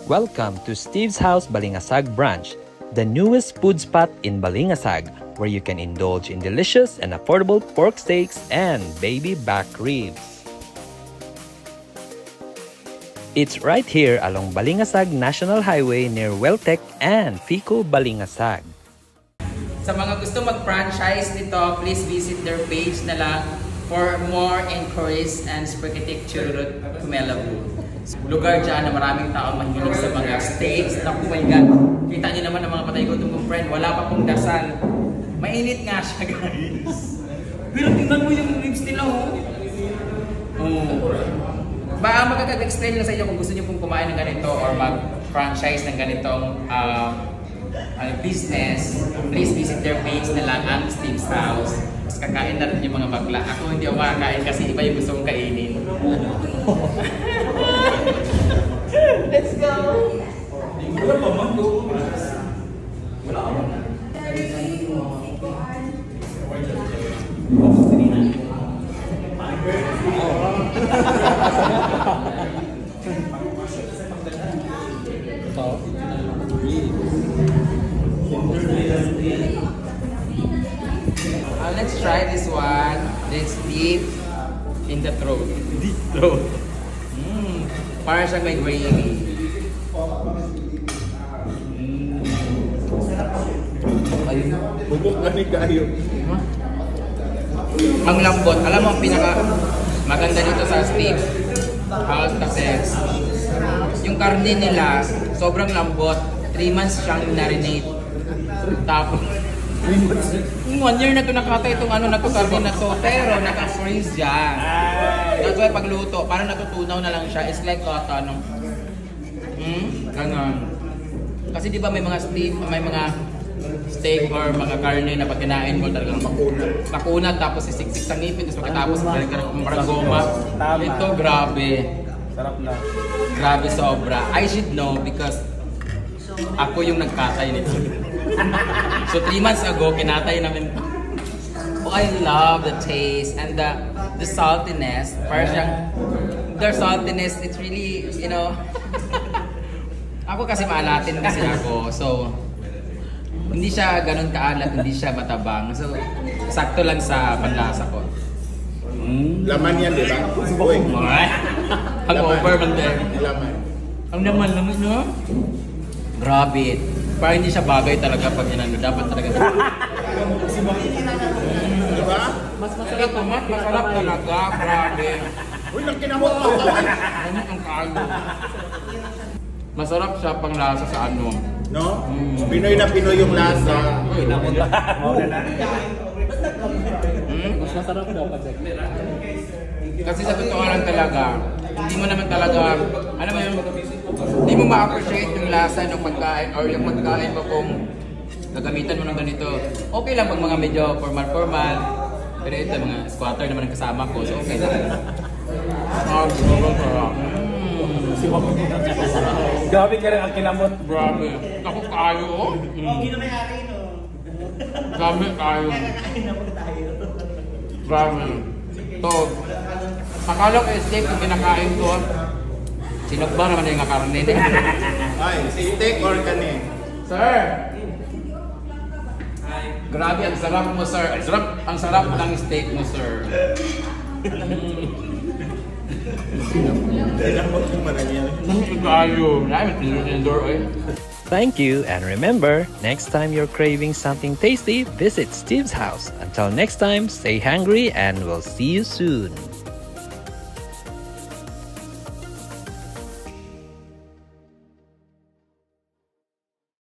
Welcome to Steve's House Balingasag branch, the newest food spot in Balingasag, where you can indulge in delicious and affordable pork steaks and baby back ribs. It's right here along Balingasag National Highway near Weltec and Fico, Balingasag. Sa mga gusto mag-franchise nito, please visit their page na lang for more inquiries and spaghetti churrut kumelabu. Lugar dyan na maraming tao mahilig sa mga steaks. Naku, my God. Kita niyo naman ang mga patay ko itong friend. Wala pa pong dasal. Mainit nga siya, guys. Pero tingnan mo yung ribs nila, oh. Baka magkaka-explain lang sa inyo kung gusto niyo pong kumain ng ganito or mag-franchise ng ganitong business. Please visit their page na lang, ang Steve's House. Kakain na rin yung mga bakla. Ako hindi ako makakain kasi iba yung gusto kong kainin. Let's go! Wala pa man do. Wala ka man. Let's try this one. Let's deep in the throat. Deep throat. Para siyang may gravy. Ayun. Bubok gani kayo. Ang lambot. Alam mo ang pinaka maganda dito sa Steve's House kasi yung karne nila sobrang lambot. 3 months siyang marinate. Tapos 1 year na ito nakatay itong ano na ito, karne na ito, pero naka-freeze siya. That's why pagluto, parang natutunaw na lang siya. It's like cotton. Ganun. Kasi di ba may mga steak or mga karne na pag kinain mo talagang makunat tapos sisiksik sa ngipin tapos pagkatapos parang goma. Ito grabe. Sarap na. Grabe sobra. I should know because ako yung nagkatay nito. So 3 months ago, kinatay namin. Oh, I love the taste and the saltiness. Parang siyang, their saltiness, it's really, you know, ako kasi maalatin kasi ako. So, hindi siya ganun kaalat, hindi siya matabang. So, sakto lang sa panlasa ko. Laman yan, di ba? Hangover man din. Laman. Ang laman, no? Grabe. Parang hindi siya bagay talaga pag inano. Dapat talaga. Diba? Mas masarap talaga. Grabe. Uy, nagkinamot mo. Ano ang kaalo? Masarap siya pang lasa sa ano. No? Pinoy na Pinoy yung lasa. Uy, napunta. Mas masarap daw kasi. Kasi sa totoo lang talaga, hindi mo naman talaga, ano mo yung, hindi mo ma-appreciate yung lasa ng pagkain or yung pagkain mo kung gagamitan mo ng ganito. Okay lang pag mga medyo formal. Pero ito, mga squatter naman ang kasama ko, so okay lang. Grabe ka rin ang kinamot. Grabe. Ako kayo, oh. Hindi na may ari, no? Grabe kayo. Grabe. So, akala ko steak yung kinakain ko. Sinugba naman yung karne. Ay, steak or kanin? Sir! Grabe, ang sarap mo, sir. Ang sarap ng steak mo, sir. Kinamot yung maranya. Thank you, and remember, next time you're craving something tasty, visit Steve's House. Until next time, stay hungry and we'll see you soon.